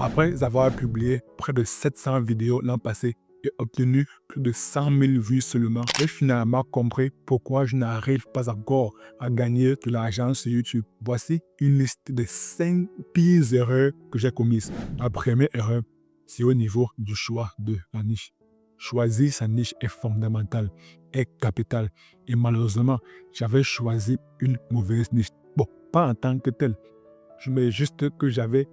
Après avoir publié près de 700 vidéos l'an passé et obtenu plus de 100 000 vues seulement, j'ai finalement compris pourquoi je n'arrive pas encore à gagner de l'argent sur YouTube. Voici une liste des 5 pires erreurs que j'ai commises. La première erreur, c'est au niveau du choix de la niche. Choisir sa niche est fondamental, est capital. Et malheureusement, j'avais choisi une mauvaise niche. Bon, pas en tant que telle. Je mets juste que j'avais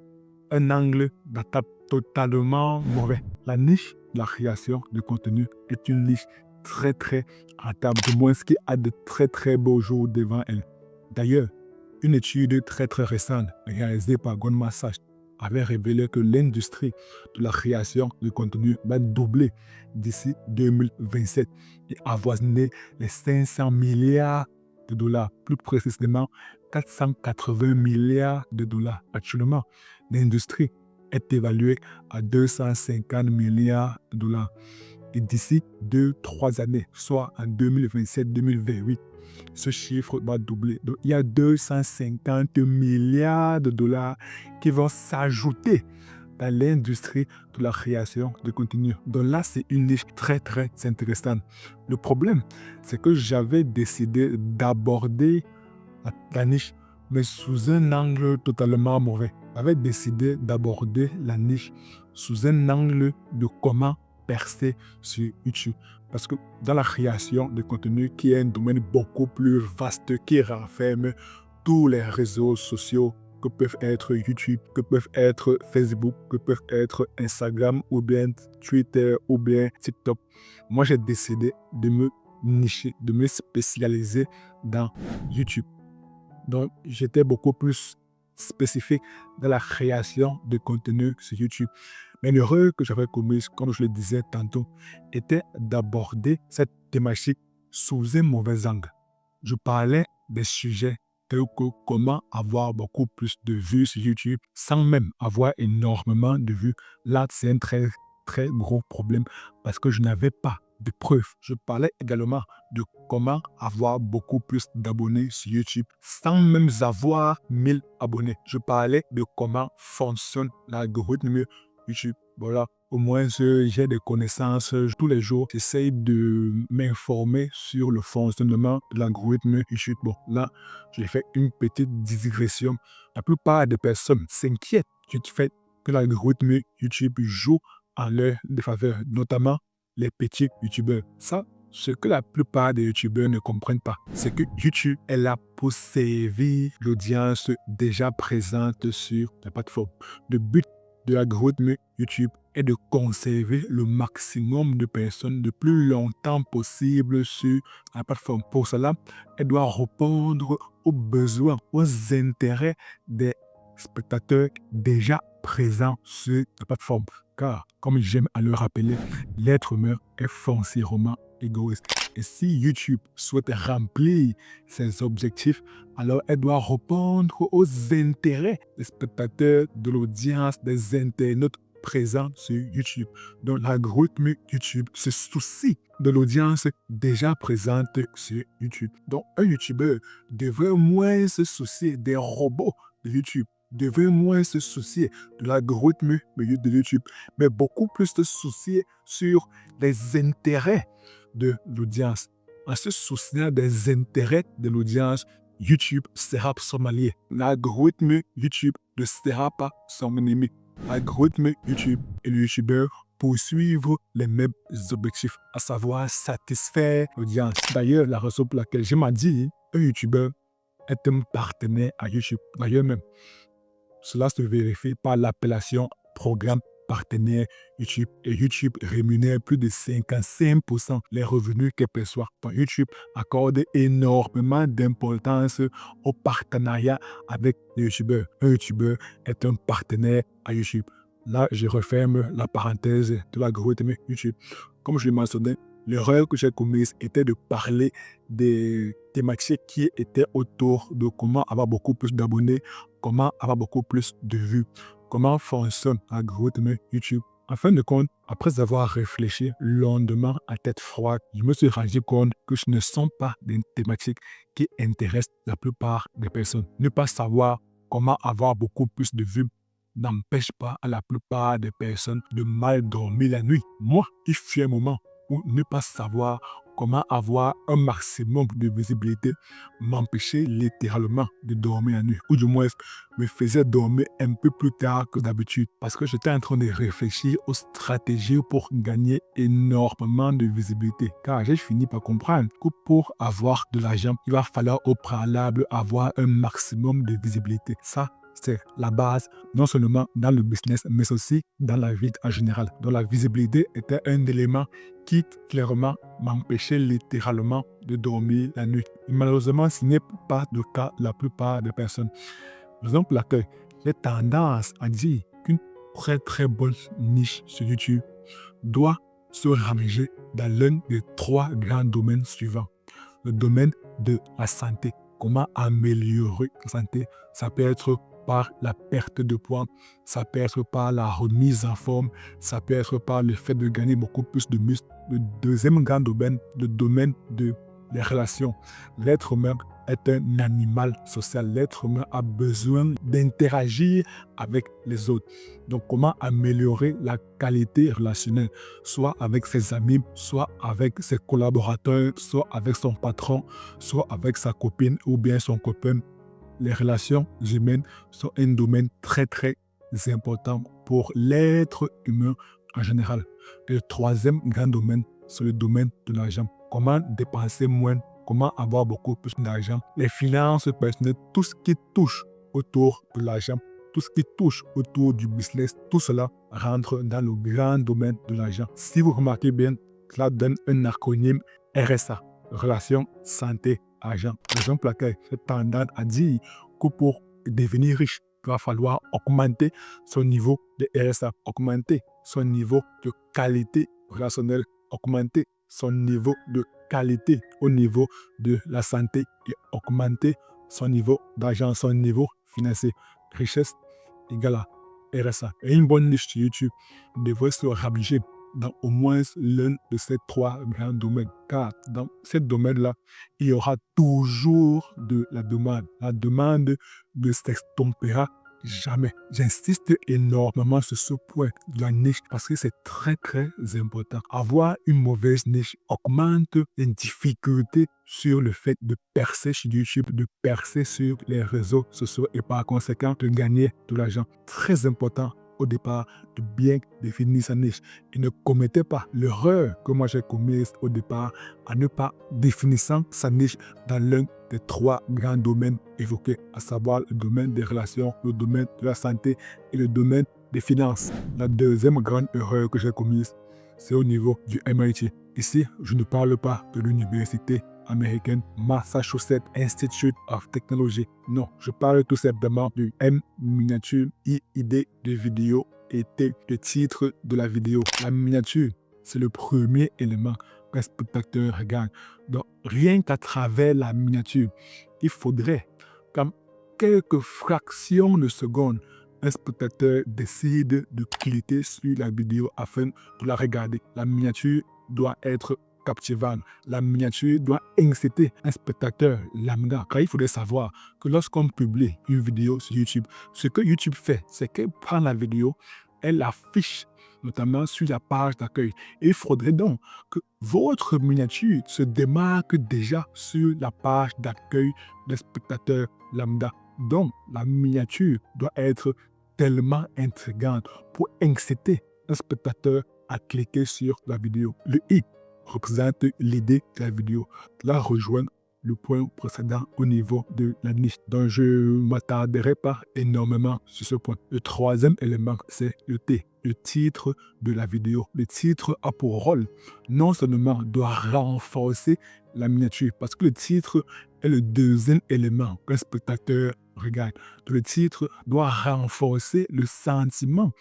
un angle d'attaque totalement mauvais. La niche de la création de contenu est une niche très rentable, du moins ce qui a de très beaux jours devant elle. D'ailleurs, une étude très récente réalisée par Goldman Sachs avait révélé que l'industrie de la création de contenu va doubler d'ici 2027 et avoisiner les 500 milliards de dollars, plus précisément 480 milliards de dollars. Actuellement, l'industrie est évaluée à 250 milliards de dollars. Et d'ici 2-3 années, soit en 2027-2028, ce chiffre va doubler. Donc, il y a 250 milliards de dollars qui vont s'ajouter dans l'industrie de la création de contenu. Donc là, c'est une niche très intéressante. Le problème, c'est que j'avais décidé d'aborder la niche, mais sous un angle totalement mauvais. J'avais décidé d'aborder la niche sous un angle de comment percer sur YouTube. Parce que dans la création de contenu, qui est un domaine beaucoup plus vaste, qui renferme tous les réseaux sociaux que peuvent être YouTube, que peuvent être Facebook, que peuvent être Instagram, ou bien Twitter, ou bien TikTok. Moi, j'ai décidé de me nicher, de me spécialiser dans YouTube. Donc, j'étais beaucoup plus spécifique dans la création de contenu sur YouTube. Mais l'erreur que j'avais commise, comme je le disais tantôt, était d'aborder cette thématique sous un mauvais angle. Je parlais des sujets tels que comment avoir beaucoup plus de vues sur YouTube sans même avoir énormément de vues. Là, c'est un très gros problème parce que je n'avais pas de preuves. Je parlais également de comment avoir beaucoup plus d'abonnés sur YouTube sans même avoir 1000 abonnés. Je parlais de comment fonctionne l'algorithme YouTube. Voilà, au moins j'ai des connaissances tous les jours. J'essaye de m'informer sur le fonctionnement de l'algorithme YouTube. Bon, là, j'ai fait une petite digression. La plupart des personnes s'inquiètent du fait que l'algorithme YouTube joue en leur défaveur, notamment les petits youtubeurs. Ça, ce que la plupart des youtubeurs ne comprennent pas, c'est que YouTube est là pour servir l'audience déjà présente sur la plateforme. Le but de l'algorithme YouTube est de conserver le maximum de personnes le plus longtemps possible sur la plateforme. Pour cela, elle doit répondre aux besoins, aux intérêts des spectateurs déjà présents sur la plateforme. Car, comme j'aime à le rappeler, l'être humain est foncièrement égoïste. Et si YouTube souhaite remplir ses objectifs, alors elle doit répondre aux intérêts des spectateurs, de l'audience, des internautes présents sur YouTube. Donc l'algorithme YouTube se soucie de l'audience déjà présente sur YouTube. Donc un YouTubeur devrait moins se soucier des robots de YouTube, devrait moins se soucier de l'algorithme de YouTube, mais beaucoup plus se soucier sur les intérêts de l'audience. En se souciant des intérêts de l'audience, YouTube sera son allié. L'algorithme YouTube ne sera pas son ennemi. L'algorithme YouTube et le YouTubeur poursuivre les mêmes objectifs, à savoir satisfaire l'audience. D'ailleurs, la raison pour laquelle je m'ai dit, un YouTubeur est un partenaire à YouTube. D'ailleurs même, cela se vérifie par l'appellation programme partenaire YouTube. Et YouTube rémunère plus de 55% les revenus qu'elle perçoit. Donc YouTube accorde énormément d'importance au partenariat avec les YouTubeurs. Un YouTubeur est un partenaire à YouTube. Là, je referme la parenthèse de l'algorithme YouTube. Comme je l'ai mentionné, l'erreur que j'ai commise était de parler des thématiques qui étaient autour de comment avoir beaucoup plus d'abonnés, comment avoir beaucoup plus de vues, comment fonctionne l'algorithme YouTube. En fin de compte, après avoir réfléchi longuement à tête froide, je me suis rendu compte que ce ne sont pas des thématiques qui intéressent la plupart des personnes. Ne pas savoir comment avoir beaucoup plus de vues n'empêche pas à la plupart des personnes de mal dormir la nuit. Moi, il fut un moment où ne pas savoir comment avoir un maximum de visibilité m'empêchait littéralement de dormir la nuit. Ou du moins, me faisait dormir un peu plus tard que d'habitude parce que j'étais en train de réfléchir aux stratégies pour gagner énormément de visibilité. Car j'ai fini par comprendre que pour avoir de l'argent, il va falloir au préalable avoir un maximum de visibilité. Ça, c'est la base, non seulement dans le business, mais aussi dans la vie en général. Donc la visibilité était un élément qui clairement m'empêchait littéralement de dormir la nuit. Et malheureusement, ce n'est pas le cas de la plupart des personnes. Raison pour laquelle j'ai tendance à dire qu'une très très bonne niche sur YouTube doit se ranger dans l'un des 3 grands domaines suivants. Le domaine de la santé. Comment améliorer la santé? Ça peut être par la perte de poids, ça peut être par la remise en forme, ça peut être par le fait de gagner beaucoup plus de muscles. Le deuxième grand domaine, le domaine de les relations. L'être humain est un animal social. L'être humain a besoin d'interagir avec les autres. Donc, comment améliorer la qualité relationnelle, soit avec ses amis, soit avec ses collaborateurs, soit avec son patron, soit avec sa copine ou bien son copain. Les relations humaines sont un domaine très, très important pour l'être humain en général. Et le troisième grand domaine, c'est le domaine de l'argent. Comment dépenser moins, comment avoir beaucoup plus d'argent. Les finances personnelles, tout ce qui touche autour de l'argent, tout ce qui touche autour du business, tout cela rentre dans le grand domaine de l'argent. Si vous remarquez bien, cela donne un acronyme RSA, relation, santé, argent. Raison pour laquelle j'ai tendance à dire que pour devenir riche, il va falloir augmenter son niveau de RSA, augmenter son niveau de qualité relationnelle, augmenter son niveau de qualité au niveau de la santé et augmenter son niveau d'argent, son niveau financier. Richesse égale à RSA. Et une bonne niche sur YouTube devrait se rabliger dans au moins l'un de ces 3 grands domaines. Car dans ces domaines-là, il y aura toujours de la demande. La demande ne s'estompera jamais. J'insiste énormément sur ce point de la niche parce que c'est très très important. Avoir une mauvaise niche augmente les difficultés sur le fait de percer sur YouTube, de percer sur les réseaux sociaux et par conséquent de gagner de l'argent. Très important au départ de bien définir sa niche et ne commettez pas l'erreur que moi j'ai commise au départ à ne pas définir sa niche dans l'un des 3 grands domaines évoqués, à savoir le domaine des relations, le domaine de la santé et le domaine des finances. La deuxième grande erreur que j'ai commise, c'est au niveau du MIT. Ici, je ne parle pas de l'université américaine Massachusetts Institute of Technology. Non, je parle tout simplement du M miniature ID de vidéo et T le titre de la vidéo. La miniature, c'est le premier élément qu'un spectateur regarde. Donc, rien qu'à travers la miniature, il faudrait qu'en quelques fractions de secondes, un spectateur décide de cliquer sur la vidéo afin de la regarder. La miniature doit être captivante. La miniature doit inciter un spectateur lambda. Car il faudrait savoir que lorsqu'on publie une vidéo sur YouTube, ce que YouTube fait, c'est qu'elle prend la vidéo, elle l'affiche notamment sur la page d'accueil. Et il faudrait donc que votre miniature se démarque déjà sur la page d'accueil des spectateurs lambda. Donc, la miniature doit être tellement intrigante pour inciter un spectateur à cliquer sur la vidéo. Le i représente l'idée de la vidéo. Là rejoint le point précédent au niveau de la niche. Donc, je ne m'attarderai pas énormément sur ce point. Le troisième élément, c'est le T, le titre de la vidéo. Le titre a pour rôle non seulement de renforcer la miniature, parce que le titre est le deuxième élément qu'un spectateur regarde. Le titre doit renforcer le sentiment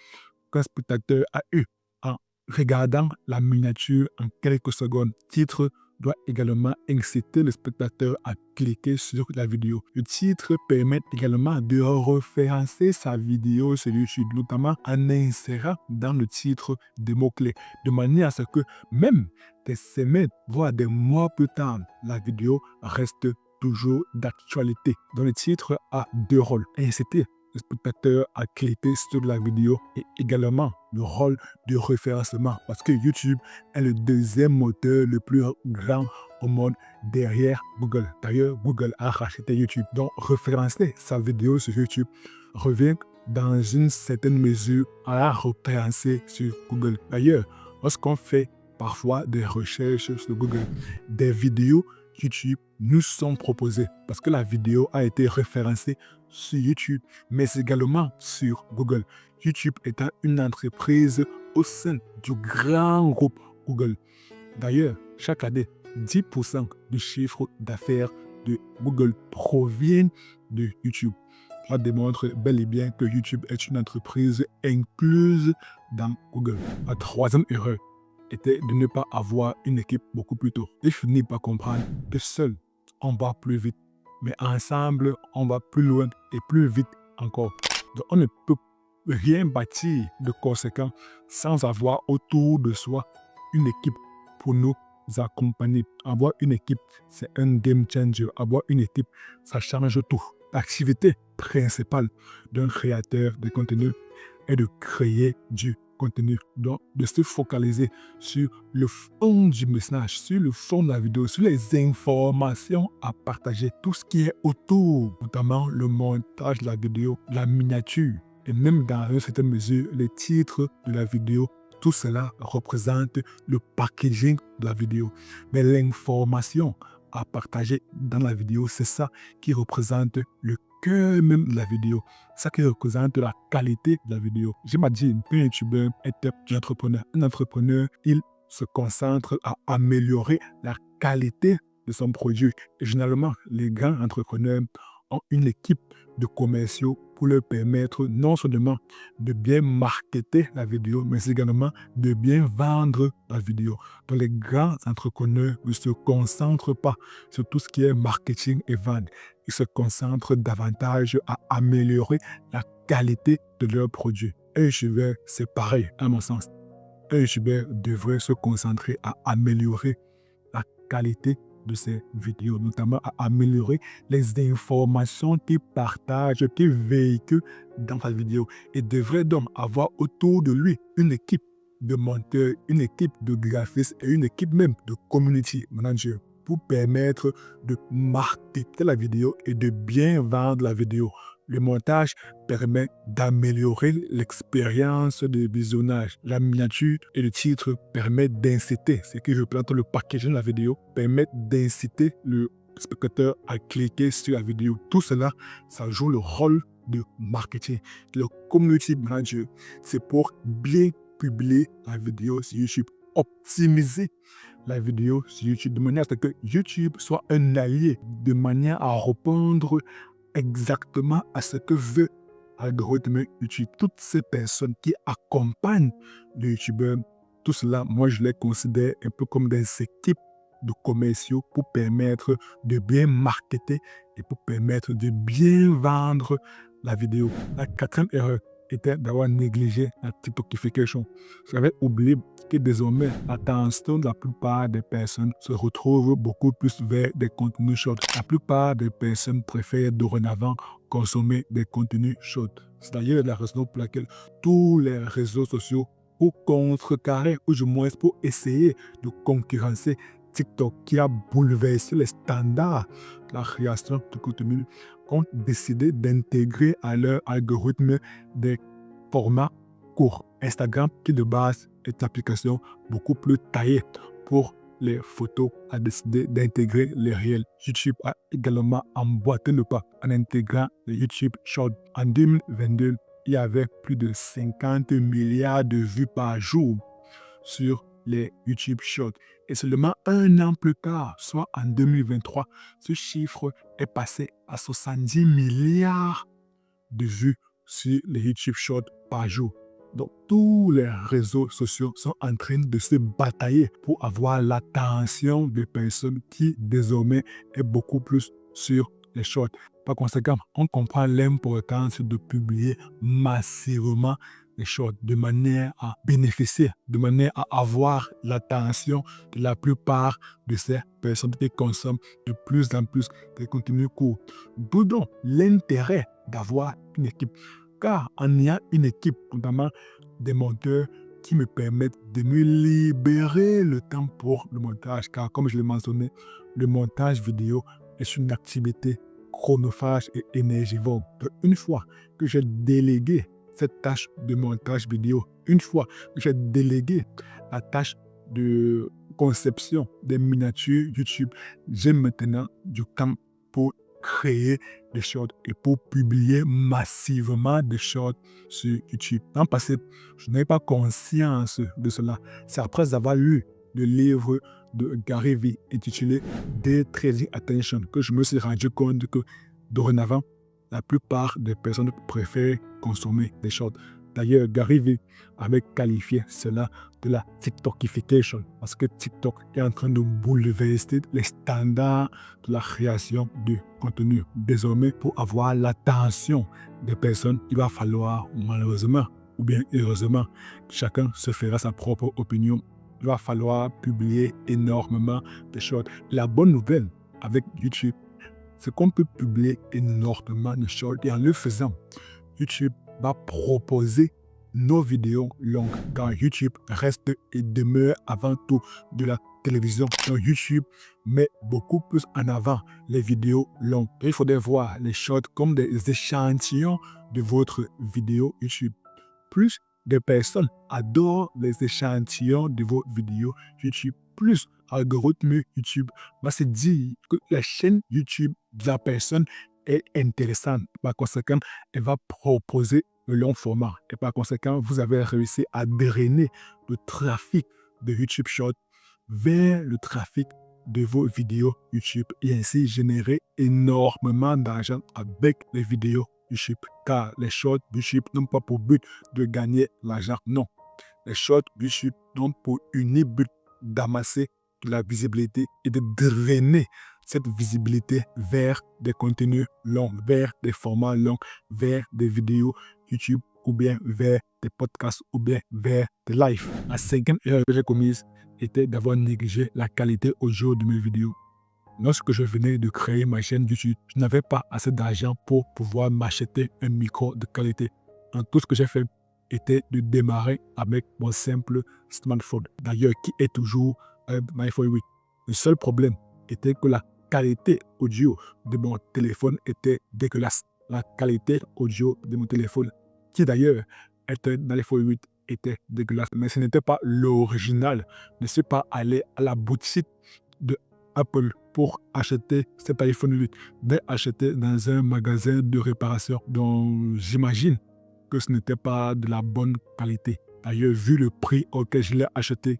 qu'un spectateur a eu en regardant la miniature en quelques secondes. Le titre doit également inciter le spectateur à cliquer sur la vidéo. Le titre permet également de référencer sa vidéo sur YouTube, notamment en insérant dans le titre des mots-clés, de manière à ce que même des semaines, voire des mois plus tard, la vidéo reste toujours d'actualité. Donc le titre a 2 rôles. Inciter le spectateur à cliquer sur la vidéo et également le rôle de référencement parce que YouTube est le deuxième moteur le plus grand au monde derrière Google. D'ailleurs, Google a racheté YouTube. Donc, référencer sa vidéo sur YouTube revient dans une certaine mesure à la référencer sur Google. D'ailleurs, lorsqu'on fait parfois des recherches sur Google, des vidéos YouTube nous sont proposées parce que la vidéo a été référencée sur YouTube, mais également sur Google. YouTube étant une entreprise au sein du grand groupe Google. D'ailleurs, chaque année, 10% du chiffre d'affaires de Google proviennent de YouTube. Ça démontre bel et bien que YouTube est une entreprise incluse dans Google. La troisième erreur était de ne pas avoir une équipe beaucoup plus tôt. J'ai fini par comprendre que seul, on va plus vite, mais ensemble, on va plus loin et plus vite encore. Donc, on ne peut rien bâtir de conséquent sans avoir autour de soi une équipe pour nous accompagner. Avoir une équipe, c'est un game changer. Avoir une équipe, ça change tout. L'activité principale d'un créateur de contenu est de créer du contenu. Donc, de se focaliser sur le fond du message, sur le fond de la vidéo, sur les informations à partager, tout ce qui est autour, notamment le montage de la vidéo, la miniature, et même dans une certaine mesure, les titres de la vidéo. Tout cela représente le packaging de la vidéo. Mais l'information à partager dans la vidéo, c'est ça qui représente le cœur même de la vidéo. Ça qui représente la qualité de la vidéo. J'imagine qu'un youtubeur est un entrepreneur. Un entrepreneur, il se concentre à améliorer la qualité de son produit. Et généralement, les grands entrepreneurs ont une équipe de commerciaux pour leur permettre non seulement de bien marketer la vidéo, mais également de bien vendre la vidéo. Donc, les grands entrepreneurs ne se concentrent pas sur tout ce qui est marketing et vente. Ils se concentrent davantage à améliorer la qualité de leurs produits. Un youtubeur, c'est pareil, à mon sens. Un youtubeur devrait se concentrer à améliorer la qualité de ces vidéos, notamment à améliorer les informations qu'il partage, qu'il véhicule dans sa vidéo. Et devrait donc avoir autour de lui une équipe de monteurs, une équipe de graphistes et une équipe même de community manager pour permettre de marketer la vidéo et de bien vendre la vidéo. Le montage permet d'améliorer l'expérience de visionnage. La miniature et le titre permettent d'inciter, ce qui représente le packaging de la vidéo, permettent d'inciter le spectateur à cliquer sur la vidéo. Tout cela, ça joue le rôle de marketing. Le community manager, c'est pour bien publier la vidéo sur YouTube, optimiser la vidéo sur YouTube de manière à ce que YouTube soit un allié, de manière à répondre exactement à ce que veut l'algorithme YouTube. Toutes ces personnes qui accompagnent le YouTubeur, tout cela, moi, je les considère un peu comme des équipes de commerciaux pour permettre de bien marketer et pour permettre de bien vendre la vidéo. La quatrième erreur était d'avoir négligé la TikTokification. J'avais oublié que désormais, l'attention de la plupart des personnes se retrouve beaucoup plus vers des contenus short. La plupart des personnes préfèrent dorénavant consommer des contenus short. C'est d'ailleurs la raison pour laquelle tous les réseaux sociaux, pour contrecarrer, ou du moins pour essayer de concurrencer TikTok, qui a bouleversé les standards de la création de contenu, ont décidé d'intégrer à leur algorithme des formats courts. Instagram, qui de base est une application beaucoup plus taillée pour les photos, a décidé d'intégrer les réels. YouTube a également emboîté le pas en intégrant les YouTube Short. En 2022, il y avait plus de 50 milliards de vues par jour sur les YouTube Shorts. Et seulement un an plus tard, soit en 2023, ce chiffre est passé à 70 milliards de vues sur les YouTube Shorts par jour. Donc, tous les réseaux sociaux sont en train de se batailler pour avoir l'attention des personnes qui, désormais, est beaucoup plus sur les shorts. Par conséquent, on comprend l'importance de publier massivement les shorts de manière à bénéficier, de manière à avoir l'attention de la plupart de ces personnes qui consomment de plus en plus des contenus courts. D'où donc l'intérêt d'avoir une équipe. Car en ayant une équipe, notamment des monteurs qui me permettent de me libérer le temps pour le montage. Car comme je l'ai mentionné, le montage vidéo est une activité chronophage et énergivore. Donc, une fois que j'ai délégué cette tâche de montage vidéo, une fois que j'ai délégué la tâche de conception des miniatures YouTube, j'ai maintenant du temps pour créer des shorts et pour publier massivement des shorts sur YouTube. Dans le passé, je n'avais pas conscience de cela. C'est après avoir lu le livre de Gary Vee intitulé Day Trading Attention que je me suis rendu compte que dorénavant, la plupart des personnes préfèrent consommer des shorts. D'ailleurs, Gary Vee avait qualifié cela de la TikTokification parce que TikTok est en train de bouleverser les standards de la création de contenu. Désormais, pour avoir l'attention des personnes, il va falloir malheureusement ou bien heureusement, chacun se fera sa propre opinion. Il va falloir publier énormément de shorts. La bonne nouvelle avec YouTube, c'est qu'on peut publier énormément de shorts et en le faisant, YouTube va proposer nos vidéos longues. Car YouTube reste et demeure avant tout de la télévision. Donc YouTube met beaucoup plus en avant les vidéos longues. Et il faudrait voir les shorts comme des échantillons de votre vidéo YouTube. Plus des personnes adorent les échantillons de vos vidéos YouTube, plus l'algorithme YouTube va se dire que la chaîne YouTube de la personne est intéressante. Par conséquent, elle va proposer le long format. Et par conséquent, vous avez réussi à drainer le trafic de YouTube Short vers le trafic de vos vidéos YouTube et ainsi générer énormément d'argent avec les vidéos YouTube. Car les shorts YouTube n'ont pas pour but de gagner l'argent. Non. Les shorts YouTube n'ont pour unique but d'amasser de la visibilité et de drainer cette visibilité vers des contenus longs, vers des formats longs, vers des vidéos YouTube ou bien vers des podcasts ou bien vers des lives. La cinquième erreur que j'ai commise était d'avoir négligé la qualité audio de mes vidéos. Lorsque je venais de créer ma chaîne YouTube, je n'avais pas assez d'argent pour pouvoir m'acheter un micro de qualité. En tout ce que j'ai fait était de démarrer avec mon simple smartphone, d'ailleurs qui est toujours un iPhone 8. Le seul problème était que la qualité audio de mon téléphone était dégueulasse. La qualité audio de mon téléphone, qui d'ailleurs est un iPhone 8, était dégueulasse. Mais ce n'était pas l'original. Je ne suis pas allé à la boutique de Apple pour acheter cet iPhone 8, mais acheter dans un magasin de réparation dont j'imagine que ce n'était pas de la bonne qualité. D'ailleurs, vu le prix auquel je l'ai acheté,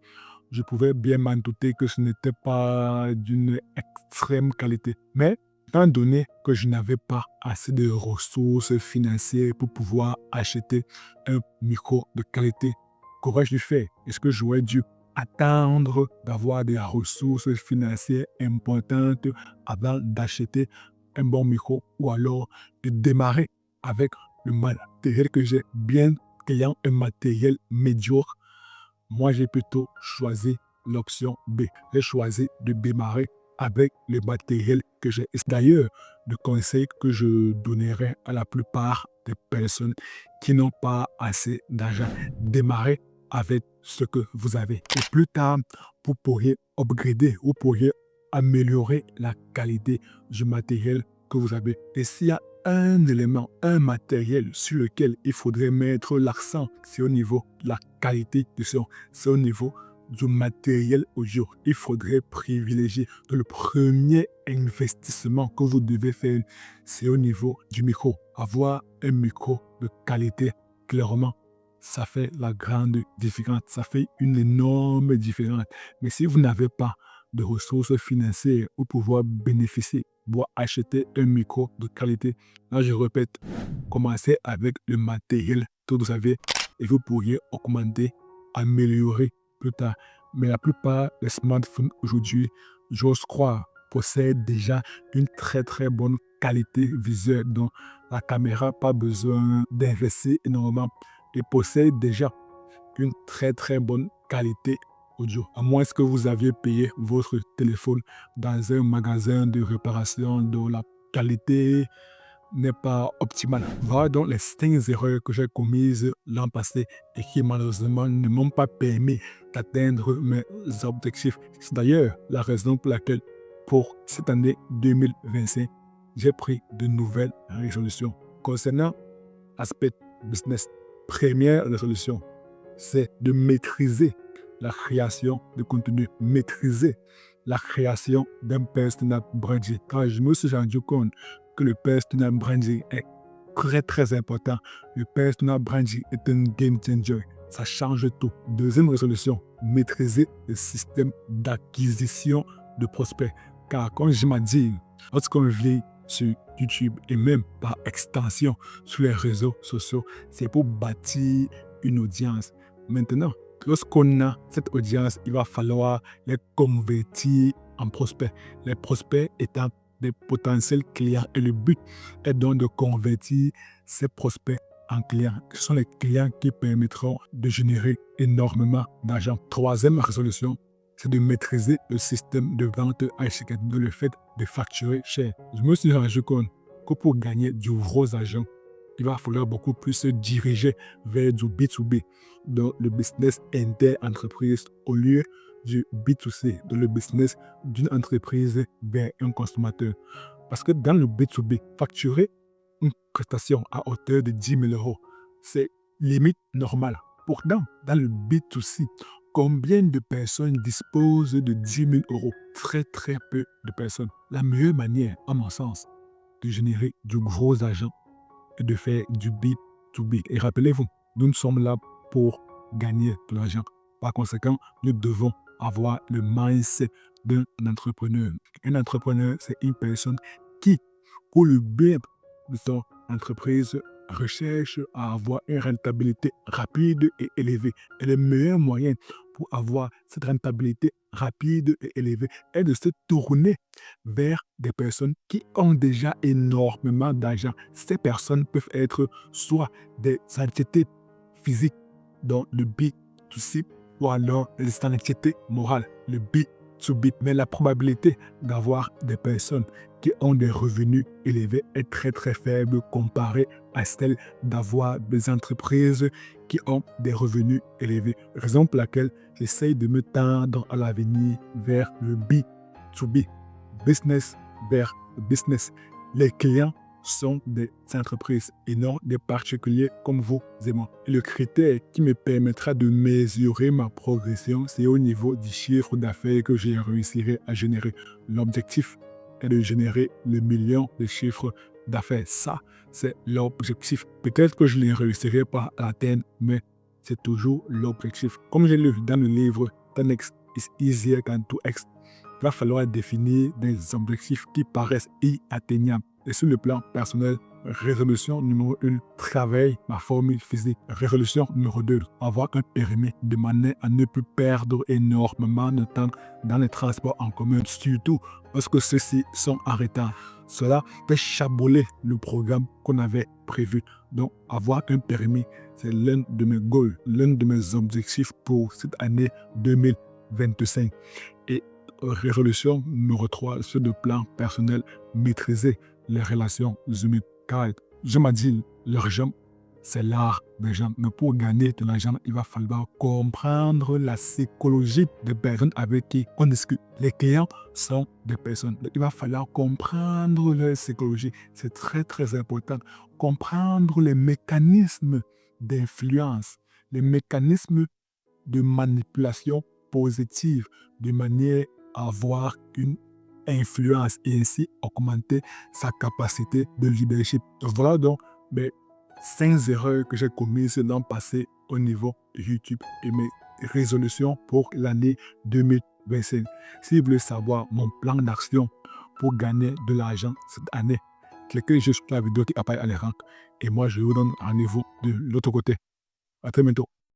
je pouvais bien m'en douter que ce n'était pas d'une extrême qualité. Mais étant donné que je n'avais pas assez de ressources financières pour pouvoir acheter un micro de qualité, qu'aurais-je dû faire? Est-ce que j'aurais dû attendre d'avoir des ressources financières importantes avant d'acheter un bon micro ou alors de démarrer avec le matériel que j'ai, bien qu'ayant un matériel médiocre? Moi, j'ai plutôt choisi l'option B. J'ai choisi de démarrer avec le matériel que j'ai. C'est d'ailleurs le conseil que je donnerais à la plupart des personnes qui n'ont pas assez d'argent. Démarrez avec ce que vous avez. Et plus tard, vous pourriez upgrader, vous pourriez améliorer la qualité du matériel que vous avez. Et s'il y a un élément, un matériel sur lequel il faudrait mettre l'accent, c'est au niveau de la qualité du son, c'est au niveau du matériel audio. Il faudrait privilégier le premier investissement que vous devez faire, c'est au niveau du micro. Avoir un micro de qualité, clairement, ça fait la grande différence. Ça fait une énorme différence. Mais si vous n'avez pas de ressources financières pour pouvoir bénéficier, pour acheter un micro de qualité, là je répète, commencez avec le matériel que vous avez et vous pourriez augmenter, améliorer plus tard. Mais la plupart des smartphones aujourd'hui, j'ose croire, possèdent déjà une très très bonne qualité visuelle. Donc la caméra, pas besoin d'investir énormément. et possède déjà une très très bonne qualité audio. À moins que vous aviez payé votre téléphone dans un magasin de réparation dont la qualité n'est pas optimale. Voilà donc les 5 erreurs que j'ai commises l'an passé et qui malheureusement ne m'ont pas permis d'atteindre mes objectifs. C'est d'ailleurs la raison pour laquelle pour cette année 2025, j'ai pris de nouvelles résolutions. Concernant l'aspect business, première résolution, c'est de maîtriser la création de contenu, maîtriser la création d'un personal branding. Car je me suis rendu compte que le personal branding est très très important. Le personal branding est un game changer. Ça change tout. Deuxième résolution, maîtriser le système d'acquisition de prospects. Car comme je m'ai dit, lorsqu'on vit sur YouTube et même par extension sur les réseaux sociaux, c'est pour bâtir une audience. Maintenant, lorsqu'on a cette audience, il va falloir les convertir en prospects. Les prospects étant des potentiels clients. Et le but est donc de convertir ces prospects en clients. Ce sont les clients qui permettront de générer énormément d'argent. Troisième résolution, c'est de maîtriser le système de vente à échec, le fait de facturer cher. Je me suis rendu compte que pour gagner du gros argent, il va falloir beaucoup plus se diriger vers du B2B, dans le business inter-entreprise, au lieu du B2C, dans le business d'une entreprise vers un consommateur. Parce que dans le B2B, facturer une prestation à hauteur de 10 000 euros, c'est limite normal. Pourtant, dans le B2C, combien de personnes disposent de 10 000 euros? Très très peu de personnes. La meilleure manière, à mon sens, de générer du gros argent et de faire du B2B. Et rappelez-vous, nous sommes là pour gagner de l'argent. Par conséquent, nous devons avoir le mindset d'un entrepreneur. Un entrepreneur, c'est une personne qui, pour le bien de son entreprise, recherche à avoir une rentabilité rapide et élevée. Et le meilleur moyen pour avoir cette rentabilité rapide et élevée est de se tourner vers des personnes qui ont déjà énormément d'argent. Ces personnes peuvent être soit des entités physiques, dans le B2C, ou alors des entités morales, le B2B. Mais la probabilité d'avoir des personnes qui ont des revenus élevés est très très faible comparée à celle d'avoir des entreprises qui ont des revenus élevés. Raison pour laquelle j'essaye de me tendre à l'avenir vers le B2B, business vers business. Les clients sont des entreprises et non des particuliers comme vous et moi. Et le critère qui me permettra de mesurer ma progression, c'est au niveau du chiffre d'affaires que j'ai réussi à générer. L'objectif est de générer le million de chiffres d'affaires. Ça, c'est l'objectif. Peut-être que je ne réussirai pas à l'atteindre, mais c'est toujours l'objectif. Comme j'ai lu dans le livre 10x is easier than 2x, il va falloir définir des objectifs qui paraissent inatteignables. Et sur le plan personnel, résolution numéro 1, travaille ma formule physique. Résolution numéro 2, avoir un périmètre de manière à ne plus perdre énormément de temps dans les transports en commun, surtout parce que ceux-ci sont en retard. Cela fait chaboler le programme qu'on avait prévu. Donc, avoir un périmètre, c'est l'un de mes goals, l'un de mes objectifs pour cette année 2025. Et résolution numéro 3, sur le plan personnel, maîtriser les relations humaines. Car je m'ai dit, l'argent, c'est l'art des gens. Mais pour gagner de l'argent, il va falloir comprendre la psychologie des personnes avec qui on discute. Les clients sont des personnes. Il va falloir comprendre leur psychologie. C'est très très important. Comprendre les mécanismes d'influence, les mécanismes de manipulation positive, de manière à avoir une influence et ainsi augmenter sa capacité de leadership. Voilà donc mes 5 erreurs que j'ai commises l'an passé au niveau de YouTube et mes résolutions pour l'année 2025. Si vous voulez savoir mon plan d'action pour gagner de l'argent cette année, cliquez juste sur la vidéo qui apparaît à l'écran et moi je vous donne rendez-vous de l'autre côté. À très bientôt.